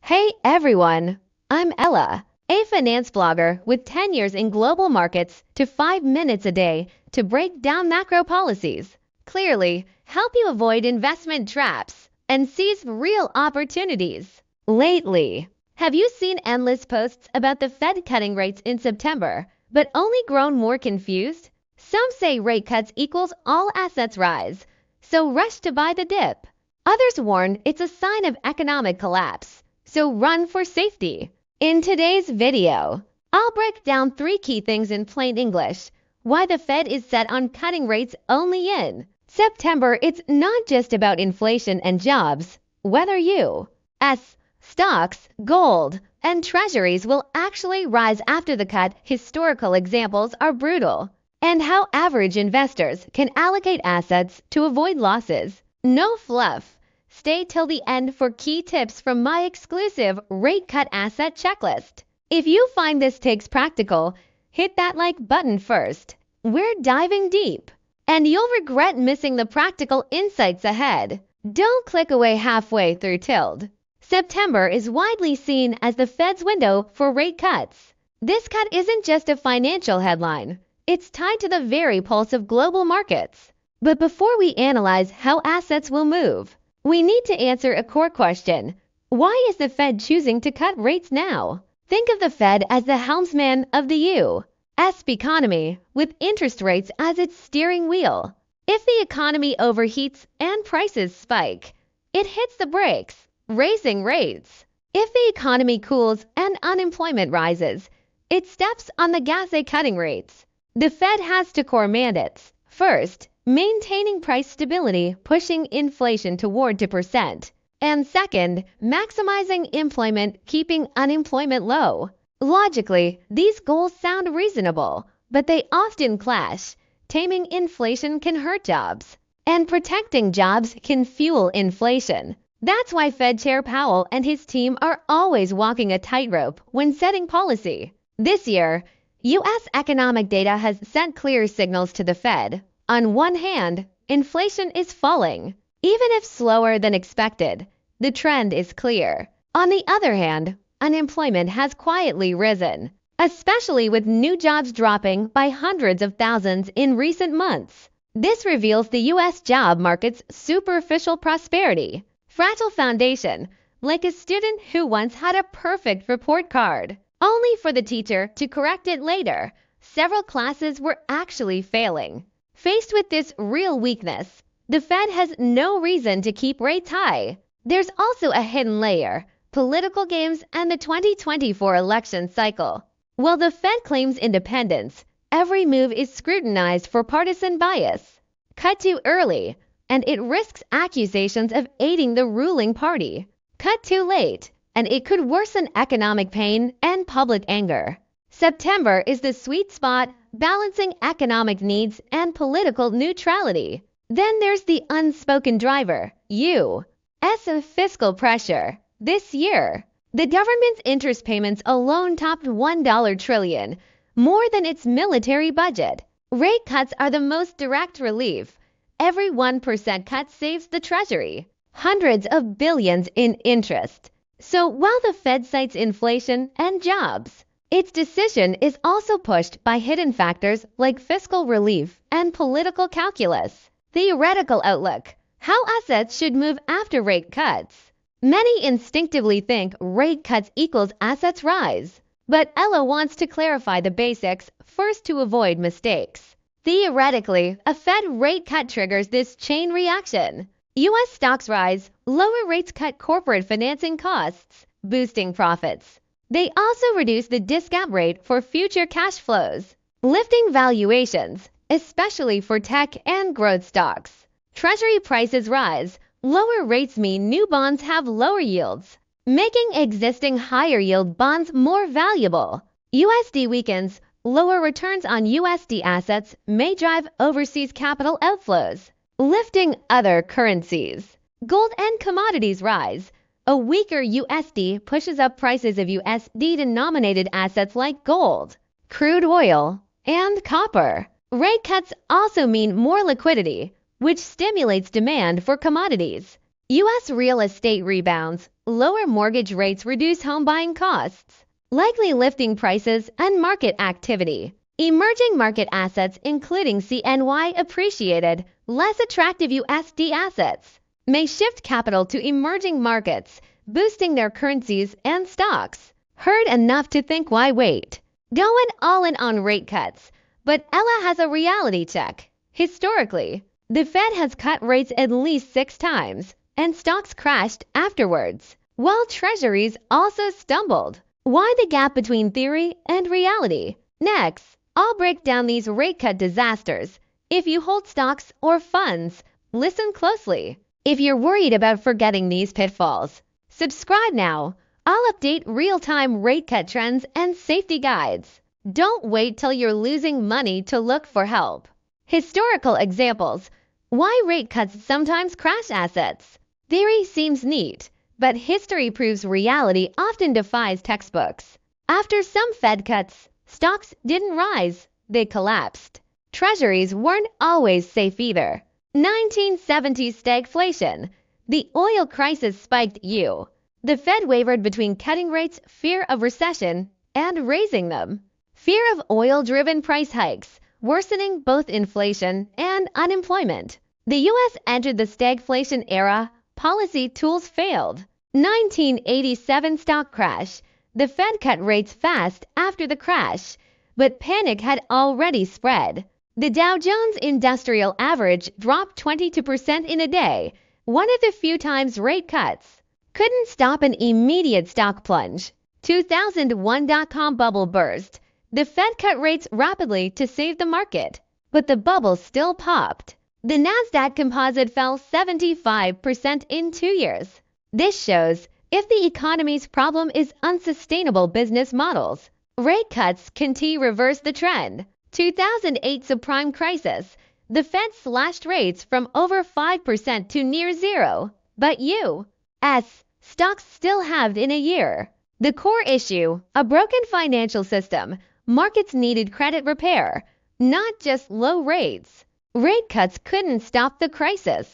Hey everyone, I'm Ella, a finance blogger with 10 years in global markets to 5 minutes a day to break down macro policies, clearly help you avoid investment traps, and seize real opportunities. Lately, have you seen endless posts about the Fed cutting rates in September, but only grown more confused? Some say rate cuts equals all assets rise, so rush to buy the dip. Others warn it's a sign of economic collapse, so run for safety. In today's video, I'll break down 3 key things in plain English. Why the Fed is set on cutting rates only in September. It's not just about inflation and jobs. Whether U.S. stocks, gold, and treasuries will actually rise after the cut, historical examples are brutal, and how average investors can allocate assets to avoid losses. No fluff. Stay till the end for key tips from my exclusive rate cut asset checklist. If you find this takes practical, hit that like button first. We're diving deep, and you'll regret missing the practical insights ahead. Don't click away halfway through tilde. September is widely seen as the Fed's window for rate cuts. This cut isn't just a financial headline. It's tied to the very pulse of global markets. But before we analyze how assets will move, we need to answer a core question. Why is the Fed choosing to cut rates now? Think of the Fed as the helmsman of the U.S. economy, with interest rates as its steering wheel. If the economy overheats and prices spike, it hits the brakes, raising rates. If the economy cools and unemployment rises, it steps on the gas, cutting rates. The Fed has 2 core mandates. First, maintaining price stability, pushing inflation toward 2%. And second, maximizing employment, keeping unemployment low. Logically, these goals sound reasonable, but they often clash. Taming inflation can hurt jobs, and protecting jobs can fuel inflation. That's why Fed Chair Powell and his team are always walking a tightrope when setting policy. This year, U.S. economic data has sent clear signals to the Fed. On one hand, inflation is falling, even if slower than expected. The trend is clear. On the other hand, unemployment has quietly risen, especially with new jobs dropping by hundreds of thousands in recent months. This reveals the U.S. job market's superficial prosperity, fragile foundation, like a student who once had a perfect report card, only for the teacher to correct it later. Several classes were actually failing. Faced with this real weakness, the Fed has no reason to keep rates high. There's also a hidden layer: political games and the 2024 election cycle. While the Fed claims independence, every move is scrutinized for partisan bias. Cut too early, and it risks accusations of aiding the ruling party. Cut too late, and it could worsen economic pain and public anger. September is the sweet spot, balancing economic needs and political neutrality. Then there's the unspoken driver, U.S. fiscal pressure. This year, the government's interest payments alone topped $1 trillion, more than its military budget. Rate cuts are the most direct relief. Every 1% cut saves the Treasury hundreds of billions in interest. So while the Fed cites inflation and jobs, its decision is also pushed by hidden factors like fiscal relief and political calculus. Theoretical outlook: how assets should move after rate cuts. Many instinctively think rate cuts equals assets rise, but Ella wants to clarify the basics first to avoid mistakes. Theoretically, a Fed rate cut triggers this chain reaction. U.S. stocks rise, lower rates cut corporate financing costs, boosting profits. They also reduce the discount rate for future cash flows, lifting valuations, especially for tech and growth stocks. Treasury prices rise. Lower rates mean new bonds have lower yields, making existing higher-yield bonds more valuable. USD weakens. Lower returns on USD assets may drive overseas capital outflows, lifting other currencies. Gold and commodities rise. A weaker USD pushes up prices of USD-denominated assets like gold, crude oil, and copper. Rate cuts also mean more liquidity, which stimulates demand for commodities. U.S. real estate rebounds. Lower mortgage rates reduce home buying costs, likely lifting prices and market activity. Emerging market assets including CNY appreciated, less attractive USD assets may shift capital to emerging markets, boosting their currencies and stocks. Heard enough to think why wait? Going all in on rate cuts. But Ella has a reality check. Historically, the Fed has cut rates at least 6 times, and stocks crashed afterwards, while Treasuries also stumbled. Why the gap between theory and reality? Next, I'll break down these rate cut disasters. If you hold stocks or funds, listen closely. If you're worried about forgetting these pitfalls, subscribe now. I'll update real-time rate cut trends and safety guides. Don't wait till you're losing money to look for help. Historical examples. Why rate cuts sometimes crash assets. Theory seems neat, but history proves reality often defies textbooks. After some Fed cuts, stocks didn't rise, they collapsed. Treasuries weren't always safe either. 1970s stagflation. The oil crisis spiked you. The Fed wavered between cutting rates, fear of recession, and raising them. Fear of oil-driven price hikes, worsening both inflation and unemployment. The U.S. entered the stagflation era. Policy tools failed. 1987 stock crash. The Fed cut rates fast after the crash, but panic had already spread. The Dow Jones Industrial Average dropped 22% in a day, one of the few times rate cuts couldn't stop an immediate stock plunge. 2001 dot-com bubble burst. The Fed cut rates rapidly to save the market, but the bubble still popped. The Nasdaq Composite fell 75% in 2 years. This shows if the economy's problem is unsustainable business models. Rate cuts can reverse the trend. 2008 subprime crisis. The Fed slashed rates from over 5% to near zero. But U.S. stocks still halved in a year. The core issue, a broken financial system. Markets needed credit repair, not just low rates. Rate cuts couldn't stop the crisis.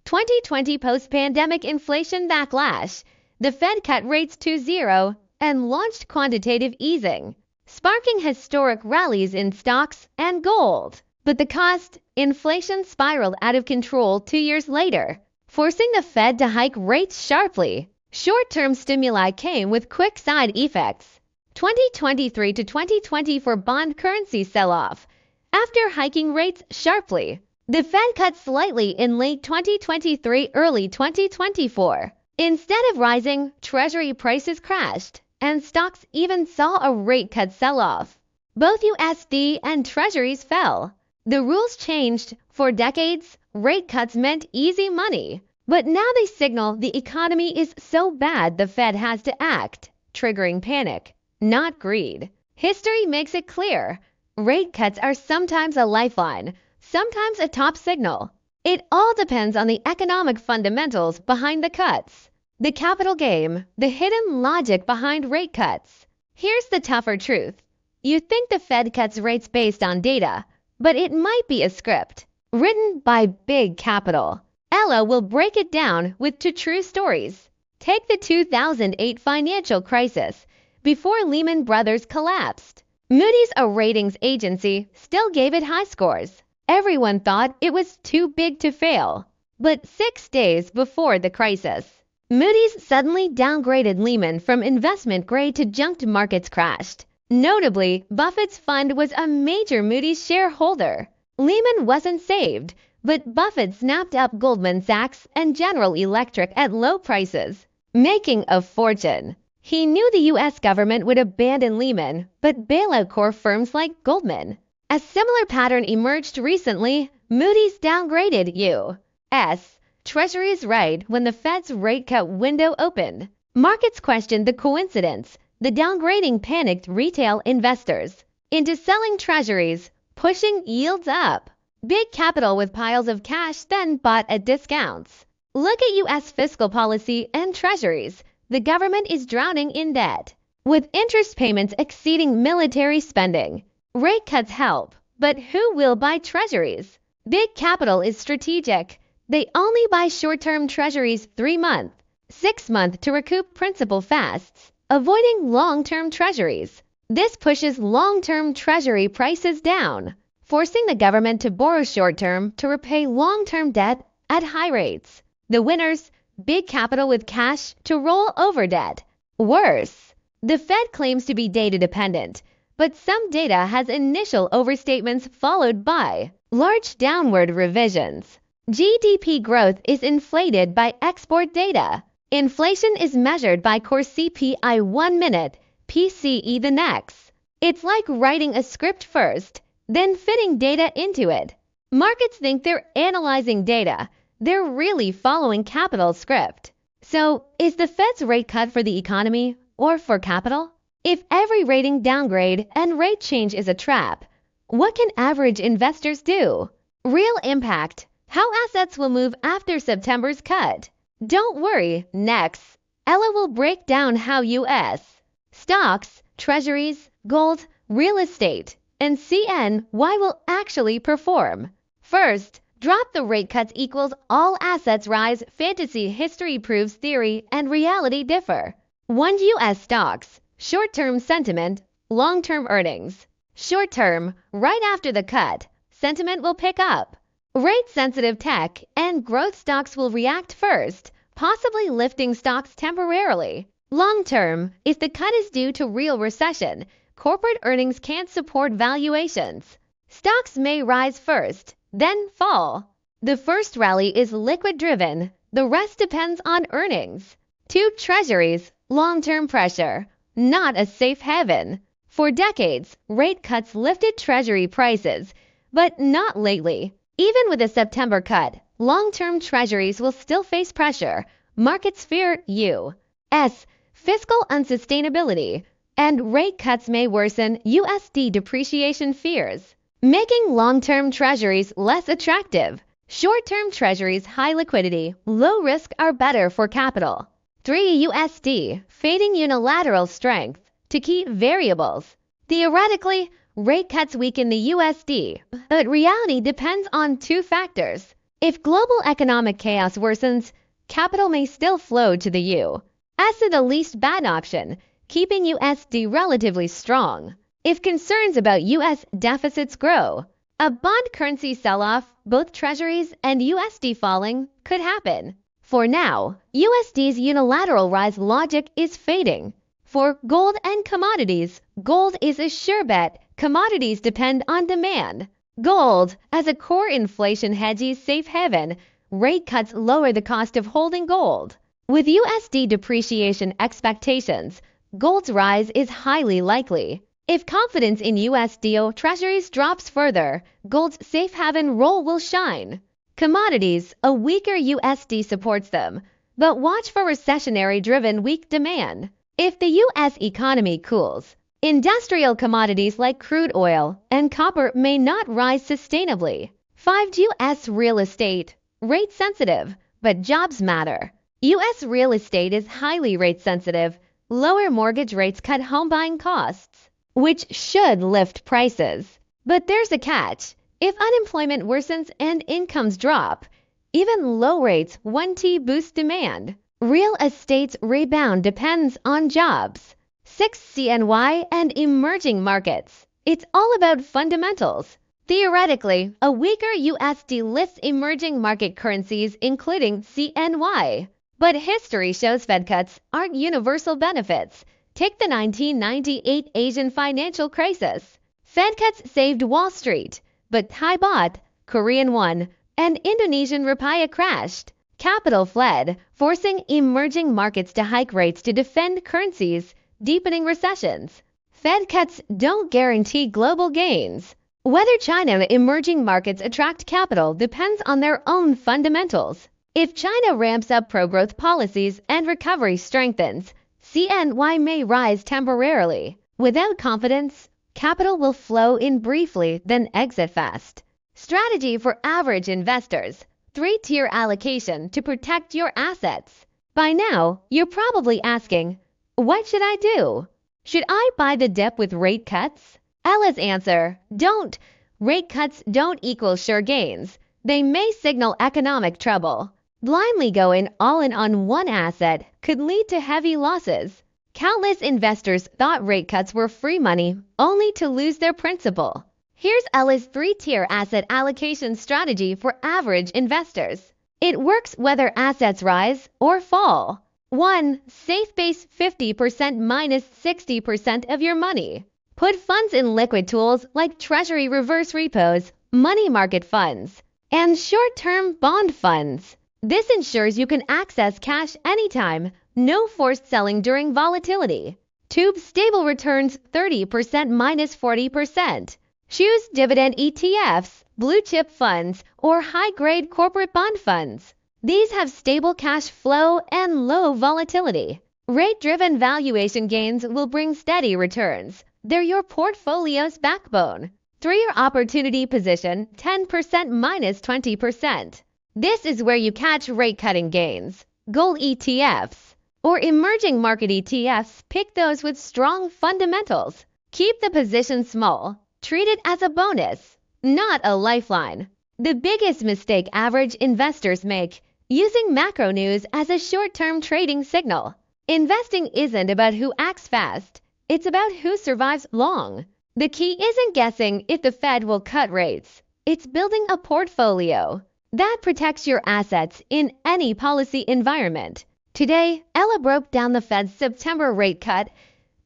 2020 post-pandemic inflation backlash. The Fed cut rates to zero and launched quantitative easing, sparking historic rallies in stocks and gold. But the cost, inflation spiraled out of control 2 years later, forcing the Fed to hike rates sharply. Short-term stimuli came with quick side effects. 2023 to 2024 bond currency sell-off. After hiking rates sharply, the Fed cut slightly in late 2023, early 2024. Instead of rising, Treasury prices crashed, and stocks even saw a rate cut sell-off. Both USD and Treasuries fell. The rules changed. For decades, rate cuts meant easy money. But now they signal the economy is so bad the Fed has to act, triggering panic, not greed. History makes it clear. Rate cuts are sometimes a lifeline, sometimes a top signal. It all depends on the economic fundamentals behind the cuts. The capital game, the hidden logic behind rate cuts. Here's the tougher truth. You think the Fed cuts rates based on data, but it might be a script, written by big capital. Ella will break it down with 2 true stories. Take the 2008 financial crisis, before Lehman Brothers collapsed. Moody's, a ratings agency, still gave it high scores. Everyone thought it was too big to fail. But 6 days before the crisis, Moody's suddenly downgraded Lehman from investment grade to junk. Markets crashed. Notably, Buffett's fund was a major Moody's shareholder. Lehman wasn't saved, but Buffett snapped up Goldman Sachs and General Electric at low prices, making a fortune. He knew the U.S. government would abandon Lehman, but bailout core firms like Goldman. A similar pattern emerged recently. Moody's downgraded U.S. Treasuries right when the Fed's rate cut window opened. Markets questioned the coincidence. The downgrading panicked retail investors into selling Treasuries, pushing yields up. Big capital with piles of cash then bought at discounts. Look at U.S. fiscal policy and Treasuries. The government is drowning in debt, with interest payments exceeding military spending. Rate cuts help, but who will buy Treasuries? Big capital is strategic. They only buy short-term treasuries 3-month, 6-month to recoup principal fasts, avoiding long-term treasuries. This pushes long-term treasury prices down, forcing the government to borrow short-term to repay long-term debt at high rates. The winners, big capital with cash to roll over debt. Worse, the Fed claims to be data dependent, but some data has initial overstatements followed by large downward revisions. GDP growth is inflated by export data. Inflation is measured by core CPI 1 minute, PCE the next. It's like writing a script first, then fitting data into it. Markets think they're analyzing data. They're really following capital's script. So, is the Fed's rate cut for the economy or for capital? If every rating downgrade and rate change is a trap, what can average investors do? Real impact. How assets will move after September's cut. Don't worry, next, Ella will break down how U.S. stocks, treasuries, gold, real estate, and CNY will actually perform. First, drop the rate cuts equals all assets rise. Fantasy history proves theory and reality differ. 1. U.S. stocks, short-term sentiment, long-term earnings. Short-term, right after the cut, sentiment will pick up. Rate-sensitive tech and growth stocks will react first, possibly lifting stocks temporarily. Long-term, if the cut is due to real recession, corporate earnings can't support valuations. Stocks may rise first, then fall. The first rally is liquid-driven, the rest depends on earnings. 2. Treasuries, long-term pressure, not a safe haven. For decades, rate cuts lifted treasury prices, but not lately. Even with a September cut, long-term treasuries will still face pressure. Markets fear U.S. fiscal unsustainability, and rate cuts may worsen USD depreciation fears, making long-term treasuries less attractive. Short-term treasuries, high liquidity, low risk are better for capital. 3. USD, fading unilateral strength to key variables. Theoretically, rate cuts weaken the USD, but reality depends on 2 factors. If global economic chaos worsens, capital may still flow to the U.S. the least bad option, keeping USD relatively strong. If concerns about U.S. deficits grow, a bond currency sell-off, both treasuries and USD falling, could happen. For now, USD's unilateral rise logic is fading. For gold and commodities, gold is a sure bet. Commodities depend on demand. Gold, as a core inflation hedge, is safe haven. Rate cuts lower the cost of holding gold. With USD depreciation expectations, gold's rise is highly likely. If confidence in USD treasuries drops further, gold's safe haven role will shine. Commodities, a weaker USD supports them, but watch for recessionary-driven weak demand. If the U.S. economy cools, industrial commodities like crude oil and copper may not rise sustainably. 5. U.S. real estate, rate sensitive, but jobs matter. U.S. real estate is highly rate sensitive. Lower mortgage rates cut home buying costs, which should lift prices. But there's a catch. If unemployment worsens and incomes drop, even low rates 1T boost demand. Real estate's rebound depends on jobs. 6. CNY and emerging markets. It's all about fundamentals. Theoretically, a weaker USD lifts emerging market currencies, including CNY. But history shows Fed cuts aren't universal benefits. Take the 1998 Asian financial crisis. Fed cuts saved Wall Street, but Thai baht, Korean won, and Indonesian rupiah crashed. Capital fled, forcing emerging markets to hike rates to defend currencies, deepening recessions. Fed cuts don't guarantee global gains. Whether China and emerging markets attract capital depends on their own fundamentals. If China ramps up pro-growth policies and recovery strengthens, CNY may rise temporarily. Without confidence, capital will flow in briefly, then exit fast. Strategy for average investors. 3-tier allocation to protect your assets. By now, you're probably asking, what should I do? Should I buy the dip with rate cuts? Ella's answer, don't. Rate cuts don't equal sure gains. they may signal economic trouble. Blindly going all in on one asset could lead to heavy losses. Countless investors thought rate cuts were free money, only to lose their principal. Here's Ella's 3-tier asset allocation strategy for average investors. It works whether assets rise or fall. 1. Safe base 50% minus 60% of your money. Put funds in liquid tools like Treasury reverse repos, money market funds, and short-term bond funds. This ensures you can access cash anytime, no forced selling during volatility. Tube stable returns 30% minus 40%. Choose dividend ETFs, blue chip funds, or high-grade corporate bond funds. These have stable cash flow and low volatility. Rate-driven valuation gains will bring steady returns. They're your portfolio's backbone. 3-year opportunity position 10% minus 20%. This is where you catch rate-cutting gains. Gold ETFs or emerging market ETFs, pick those with strong fundamentals. Keep the position small. Treat it as a bonus, not a lifeline. The biggest mistake average investors make, using macro news as a short-term trading signal. Investing isn't about who acts fast. It's about who survives long. The key isn't guessing if the Fed will cut rates. It's building a portfolio that protects your assets in any policy environment. Today, Ella broke down the Fed's September rate cut,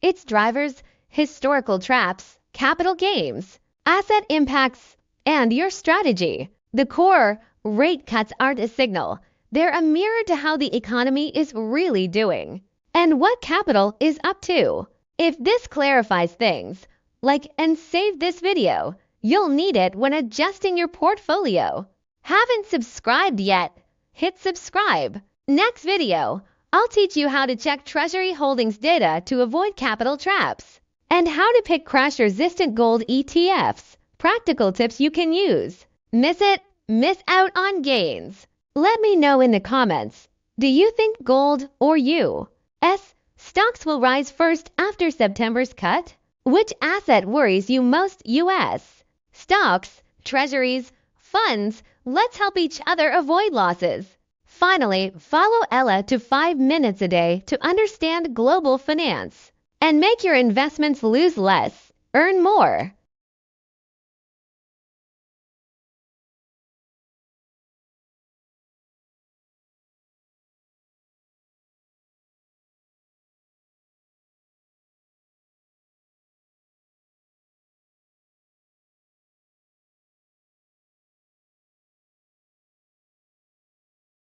its drivers, historical traps, capital gains, asset impacts, and your strategy. The core, rate cuts aren't a signal. They're a mirror to how the economy is really doing and what capital is up to. If this clarifies things, like and save this video. You'll need it when adjusting your portfolio. Haven't subscribed yet? Hit subscribe. Next video, I'll teach you how to check Treasury holdings data to avoid capital traps, and how to pick crash-resistant gold ETFs. Practical tips you can use. Miss it? Miss out on gains. Let me know in the comments. Do you think gold or U.S. stocks will rise first after September's cut? Which asset worries you most? U.S. stocks, treasuries, funds? Let's help each other avoid losses. Finally, follow Ella to 5 minutes a day to understand global finance and make your investments lose less, earn more.